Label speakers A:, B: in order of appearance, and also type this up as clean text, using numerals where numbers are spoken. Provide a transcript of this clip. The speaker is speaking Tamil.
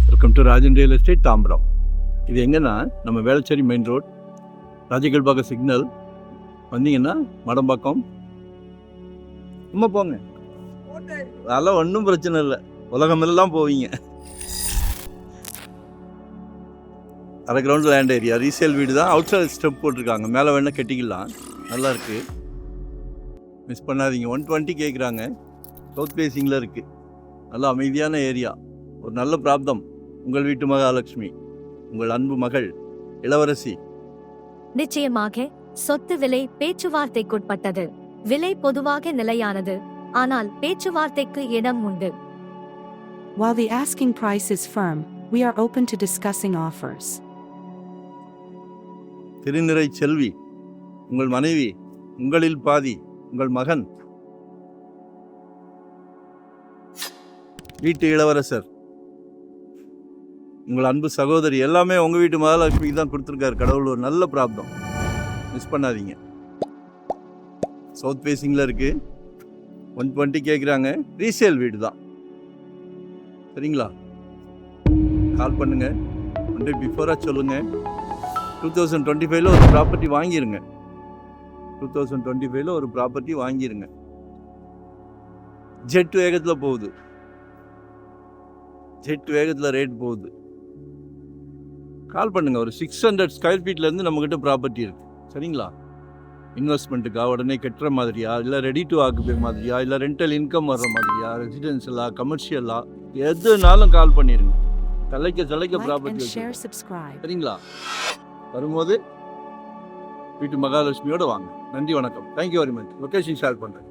A: Welcome to Rajan real estate Tambaram. இது எங்கன்னா நம்ம வேளச்சேரி மெயின் ரோட், ராஜகல்பாக்கம் சிக்னல் வந்தீங்கன்னா மடம்பாக்கம் சும்மா போங்க, அதெல்லாம் ஒன்றும் பிரச்சனை இல்லை, உலகமெல்லாம் போவீங்க. அரை கிரவுண்ட் லேண்ட் ஏரியா, ரீசேல் வீடு தான். அவுட் சைட் ஸ்டெப் போட்டிருக்காங்க, மேலே வேணால் கட்டிக்கலாம், நல்லா இருக்குது, மிஸ் பண்ணாதீங்க. 120 கேட்குறாங்க, சவுத் ஃபேஸிங்கில் இருக்குது, நல்லா அமைதியான ஏரியா, ஒரு நல்ல பிராப்தம். உங்கள் வீட்டு மகாலட்சுமி, உங்கள் அன்பு மகள் இளவரசி.
B: நிச்சயமாக சொத்து விலை பேச்சுவார்த்தைக்குட்பட்டது. விலை பொதுவாக நிலையானது, ஆனால் பேச்சுவார்த்தைக்கு இடம் உண்டு.
C: While the asking price is firm, we are open to discussing offers.
A: திருநிறை செல்வி, உங்கள் மனைவி, உங்களில் பாதி, உங்கள் மகன், வீட்டு இளவரசர், உங்கள் அன்பு சகோதரி, எல்லாமே உங்கள் வீட்டு மகாலட்சுமிக்கு தான் கொடுத்துருக்காரு கடவுள். ஒரு நல்ல பிராப்தம், மிஸ் பண்ணாதீங்க. சவுத் ஃபேஸிங்கில் இருக்குது, 120 கேட்குறாங்க, ரீசேல் வீடு தான். சரிங்களா? கால் பண்ணுங்க, ஒன் டே பிஃபோராக சொல்லுங்கள். 2025 ஒரு ப்ராப்பர்ட்டி வாங்கிருங்க. 2025 ஒரு ப்ராப்பர்ட்டி வாங்கிருங்க. ஜெட் வேகத்தில் போகுது, ஜெட் வேகத்தில் ரேட் போகுது. கால் பண்ணுங்க. ஒரு 600 ஸ்கொயர் ஃபீட்லேருந்து நம்மக்கிட்ட ப்ராப்பர்ட்டி இருக்குது. சரிங்களா? இன்வெஸ்ட்மெண்ட்டுக்கா, உடனே கட்டுற மாதிரியா, இல்லை ரெடி டு ஆக்குபை மாதிரியா, இல்லை ரெண்டல் இன்கம் வர்ற மாதிரியா, ரெசிடென்ஷியலா, கமர்ஷியலா, எதுனாலும் கால் பண்ணிடுங்க. தலைக்க ப்ராப்பர்ட்டி. சரிங்களா? வரும்போது வீட்டு மகாலட்சுமியோடு வாங்க. நன்றி, வணக்கம். Thank you very much. Location share பண்ணுறேன்.